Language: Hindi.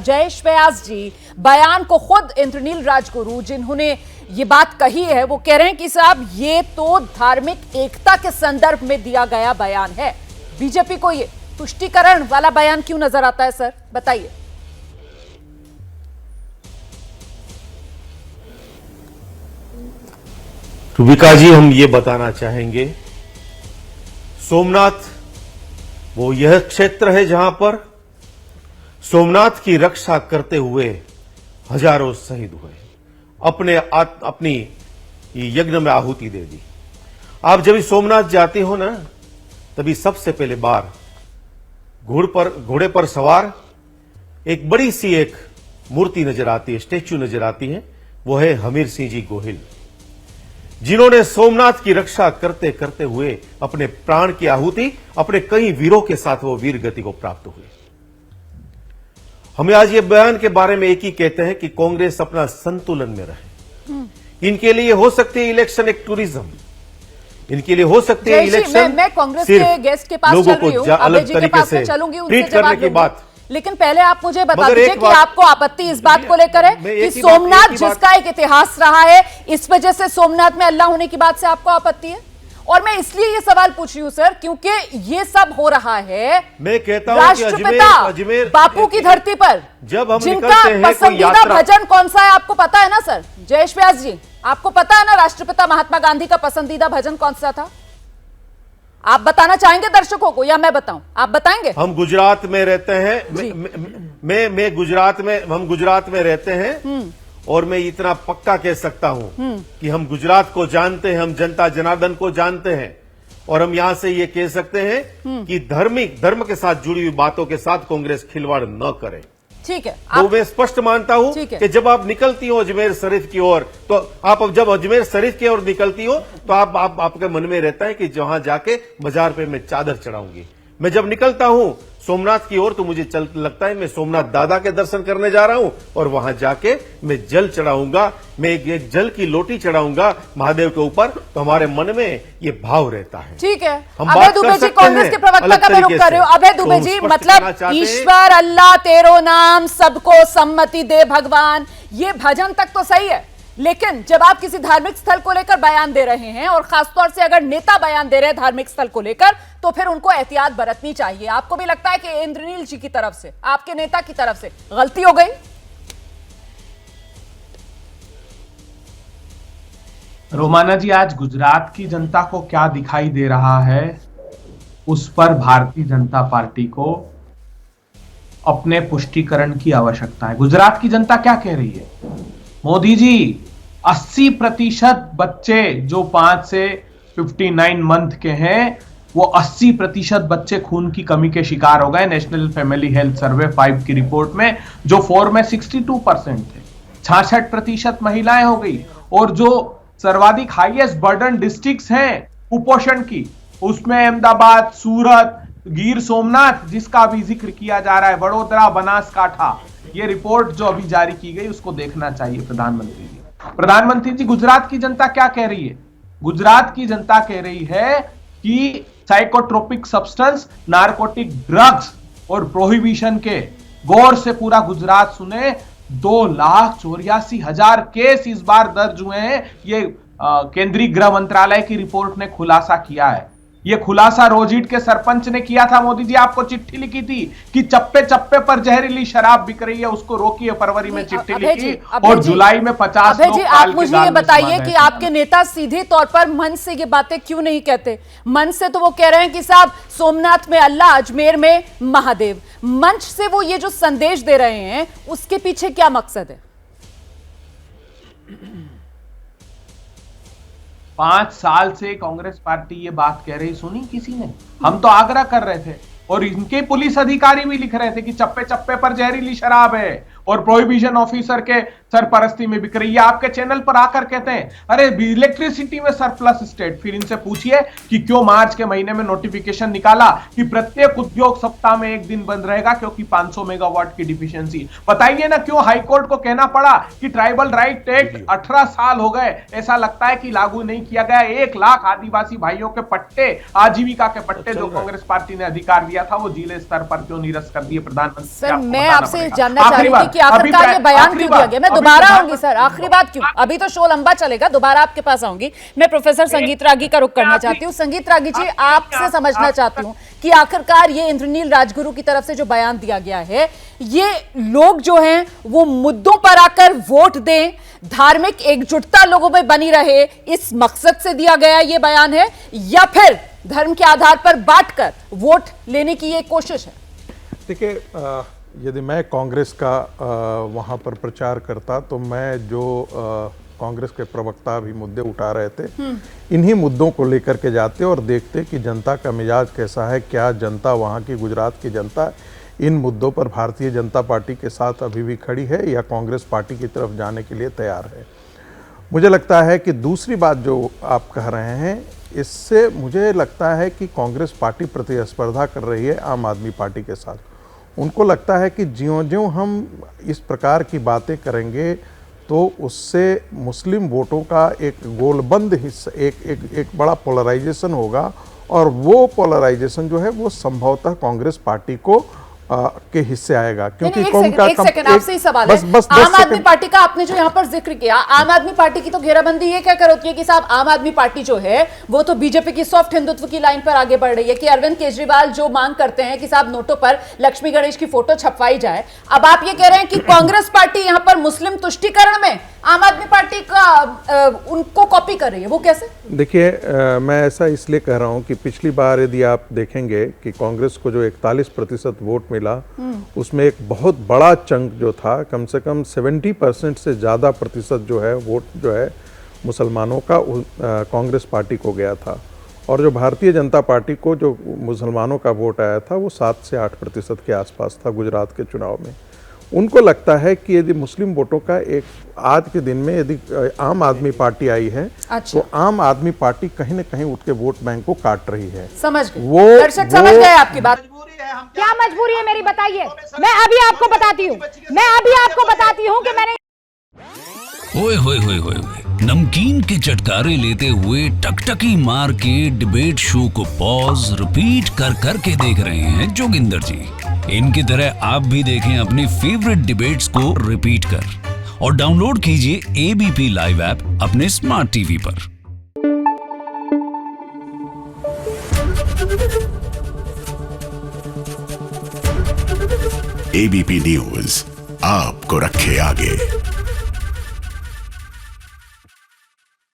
जयेश व्यास जी बयान को खुद इंद्रनील राजगुरु जिन्होंने ये बात कही है वो कह रहे हैं कि साहब ये तो धार्मिक एकता के संदर्भ में दिया गया बयान है। बीजेपी को ये तुष्टीकरण वाला बयान क्यों नजर आता है सर, बताइए। रुबिका जी, हम ये बताना चाहेंगे, सोमनाथ वो यह क्षेत्र है जहां पर सोमनाथ की रक्षा करते हुए हजारों शहीद हुए, अपनी यज्ञ में आहुति दे दी। आप जब सोमनाथ जाते हो ना, तभी सबसे पहले बार घोड़े पर सवार एक बड़ी सी एक मूर्ति नजर आती है, स्टैच्यू नजर आती है। वो है हमीर सिंह जी गोहिल, जिन्होंने सोमनाथ की रक्षा करते करते हुए अपने प्राण की आहुति अपने कई वीरों के साथ वो वीर गति को प्राप्त हुए। हमें आज ये बयान के बारे में एक ही कहते हैं कि कांग्रेस अपना संतुलन में रहे। इनके लिए हो सकती है इलेक्शन एक टूरिज्म, इनके लिए हो सकती है इलेक्शन मैं कांग्रेस के गेस्ट के पास चल रही हूं, अलग तरीके से ट्रीट करने की बात। लेकिन पहले आप मुझे बता दीजिए कि आपको आपत्ति इस बात को लेकर है कि सोमनाथ जिसका एक इतिहास रहा है, इस वजह से सोमनाथ में अल्लाह होने की बात से आपको आपत्ति है? और मैं इसलिए ये सवाल पूछ रही हूं सर क्योंकि ये सब हो रहा है, मैं कहता हूं राष्ट्रपिता बापू की धरती पर जब हम जिनका पसंदीदा भजन कौन सा है आपको पता है ना सर? जयेश व्यास जी, आपको पता है ना राष्ट्रपिता महात्मा गांधी का पसंदीदा भजन कौन सा था? आप बताना चाहेंगे दर्शकों को या मैं बताऊं? आप बताएंगे? हम गुजरात में रहते हैं, मैं हम गुजरात में रहते हैं और मैं इतना पक्का कह सकता हूं कि हम गुजरात को जानते हैं, हम जनता जनार्दन को जानते हैं और हम यहां से ये कह सकते हैं कि धर्म के साथ जुड़ी हुई बातों के साथ कांग्रेस खिलवाड़ न करे। ठीक है, तो मैं स्पष्ट मानता हूं कि जब आप निकलती हो अजमेर शरीफ की ओर, तो आप जब अजमेर शरीफ की ओर निकलती हो तो आपके मन में रहता है कि जहां जाके बाजार पे मैं चादर चढ़ाऊंगी। मैं जब निकलता हूं सोमनाथ की ओर तो मुझे लगता है मैं सोमनाथ दादा के दर्शन करने जा रहा हूं और वहां जाके मैं जल चढ़ाऊंगा, मैं एक जल की लोटी चढ़ाऊंगा महादेव के ऊपर, तो हमारे मन में ये भाव रहता है। ठीक है, अभय दुबे जी कांग्रेस के प्रवक्ता का मैं रुख कर रहे हो। अभय दुबे जी, मतलब ईश्वर अल्लाह तेरो नाम सबको सम्मति दे भगवान, ये भजन तक तो सही है, लेकिन जब आप किसी धार्मिक स्थल को लेकर बयान दे रहे हैं और खासतौर से अगर नेता बयान दे रहे हैं धार्मिक स्थल को लेकर, तो फिर उनको एहतियात बरतनी चाहिए। आपको भी लगता है कि इंद्रनील जी की तरफ से, आपके नेता की तरफ से गलती हो गई? रोमाना जी, आज गुजरात की जनता को क्या दिखाई दे रहा है, उस पर भारतीय जनता पार्टी को अपने पुष्टिकरण की आवश्यकता है। गुजरात की जनता क्या कह रही है? मोदी जी, 80% बच्चे जो 5 से 59 मंथ के हैं, वो 80% बच्चे खून की कमी के शिकार हो गए। नेशनल फैमिली हेल्थ सर्वे 5 की रिपोर्ट में, जो 4 में 62% थे, 66% महिलाएं हो गई। और जो सर्वाधिक हाईएस्ट बर्डन डिस्ट्रिक्ट्स हैं कुपोषण की, उसमें अहमदाबाद, सूरत, गिर सोमनाथ, जिसका अभी जिक्र किया जा रहा है, वडोदरा, बनासकांठा, ये रिपोर्ट जो अभी जारी की गई उसको देखना चाहिए प्रधानमंत्री जी। प्रधानमंत्री जी, गुजरात की जनता क्या कह रही है? गुजरात की जनता कह रही है कि साइकोट्रोपिक सब्सटेंस, नारकोटिक ड्रग्स और प्रोहिबिशन के गौर से पूरा गुजरात सुने। 2,84,000 केस इस बार दर्ज हुए हैं, ये केंद्रीय गृह मंत्रालय की रिपोर्ट ने खुलासा किया है। ये खुलासा रोजिट के सरपंच ने किया था। मोदी जी, आपको चिट्ठी लिखी थी कि चप्पे चप्पे पर जहरीली शराब बिक रही है, उसको रोकिए। फरवरी में चिट्ठी लिखी और जुलाई में 50 लोग। आप मुझे ये बताइए कि आपके नेता सीधे तौर पर मन से ये बातें क्यों नहीं कहते? मन से तो वो कह रहे हैं कि साहब सोमनाथ में अल्लाह, अजमेर में महादेव। मंच से वो ये जो संदेश दे रहे हैं, उसके पीछे क्या मकसद है? 5 साल से कांग्रेस पार्टी ये बात कह रही, सुनी किसी ने? हम तो आग्रह कर रहे थे और इनके पुलिस अधिकारी भी लिख रहे थे कि चप्पे चप्पे पर जहरीली शराब है। और प्रोहिबिशन ऑफिसर के सरपरस्ती में बिक रही है। आपके चैनल पर आकर कहते हैं अरे इलेक्ट्रिसिटी में सरप्लस स्टेट। फिर इनसे पूछिए कि क्यों मार्च के महीने में नोटिफिकेशन निकाला कि प्रत्येक उद्योग सप्ताह में एक दिन बंद रहेगा क्योंकि 500 मेगावाट की डिफिशियंसी। बताइए ना क्यों हाईकोर्ट को कहना पड़ा कि ट्राइबल राइट एक्ट 18 साल हो गए, ऐसा लगता है कि लागू नहीं किया गया। 1 लाख आदिवासी भाइयों के पट्टे, आजीविका के पट्टे जो कांग्रेस पार्टी ने अधिकार दिया था वो जिले स्तर पर क्यों निरस्त कर दिए प्रधानमंत्री? सर मैं आपसे जानना चाह रही थी कि आखिरकार ये बयान क्यों दिया गया। मैं दोबारा आऊंगी सर, आखिरी बात क्यों, अभी तो शो लंबा चलेगा, दोबारा आपके पास आऊंगी। मैं प्रोफेसर संगीत रागी का रुख करना चाहती हूँ। संगीत रागी जी, आपसे समझना चाहती हूँ कि आखिरकार ये इंद्रनील राजगुरु की तरफ से जो बयान दिया गया है, ये लोग जो हैं वो मुद्दों पर आकर वोट दें, धार्मिक एकजुटता लोगों में बनी रहे, इस मकसद से दिया गया ये बयान है, या फिर धर्म के आधार पर बांटकर वोट लेने की ये कोशिश है? देखिए, यदि मैं कांग्रेस का वहाँ पर प्रचार करता तो मैं जो कांग्रेस के प्रवक्ता भी मुद्दे उठा रहे थे, इन्हीं मुद्दों को लेकर के जाते और देखते कि जनता का मिजाज कैसा है, क्या जनता, वहाँ की गुजरात की जनता इन मुद्दों पर भारतीय जनता पार्टी के साथ अभी भी खड़ी है या कांग्रेस पार्टी की तरफ जाने के लिए तैयार है। मुझे लगता है कि दूसरी बात जो आप कह रहे हैं, इससे मुझे लगता है कि कांग्रेस पार्टी प्रतिस्पर्धा कर रही है आम आदमी पार्टी के साथ। उनको लगता है कि ज्यों-ज्यों हम इस प्रकार की बातें करेंगे तो उससे मुस्लिम वोटों का एक गोलबंद हिस्सा, एक बड़ा पोलराइजेशन होगा और वो पोलराइजेशन जो है वो संभवतः कांग्रेस पार्टी को के हिस्से आएगा। क्योंकि एक सेकंड आपसे ही सवाल है, आम आदमी पार्टी का आपने जो यहाँ पर जिक्र किया, आम आदमी पार्टी की तो घेराबंदी ये क्या होती है कि साहब आम आदमी पार्टी जो है वो तो बीजेपी की सॉफ्ट हिंदुत्व की लाइन पर आगे बढ़ रही है कि अरविंद केजरीवाल जो मांग करते हैं कि साहब नोटों पर लक्ष्मी गणेश की फोटो छपवाई जाए, अब आप ये कह रहे हैं कि कांग्रेस पार्टी यहाँ पर मुस्लिम तुष्टीकरण में आम आदमी पार्टी का उनको कॉपी कर रही है, वो कैसे? देखिए, मैं ऐसा इसलिए कह रहा हूं कि पिछली बार यदि आप देखेंगे कि कांग्रेस को जो 41% वोट मिला, उसमें एक बहुत बड़ा चंक जो था, कम से कम 70% से ज़्यादा प्रतिशत जो है वोट जो है मुसलमानों का कांग्रेस पार्टी को गया था। और जो भारतीय जनता पार्टी को जो मुसलमानों का वोट आया था वो 7 से 8% के आसपास था गुजरात के चुनाव में। उनको लगता है कि यदि मुस्लिम वोटों का एक आज के दिन में यदि आम आदमी पार्टी आई है, अच्छा, तो आम आदमी पार्टी कहीं न कहीं उठ के वोट बैंक को काट रही है। समझ गए, वो दर्शक समझ गए आपकी बात। क्या मजबूरी है मेरी, बताइए। मैं अभी आपको बताती हूँ कि मैंने ओए होए होए होए, नमकीन के चटकारे लेते हुए टकटकी मार के डिबेट शो को पॉज रिपीट कर कर के देख रहे हैं जोगिंदर जी। इनकी तरह आप भी देखें अपनी फेवरेट डिबेट्स को रिपीट कर और डाउनलोड कीजिए एबीपी लाइव ऐप अपने स्मार्ट टीवी पर। एबीपी न्यूज आपको रखे आगे।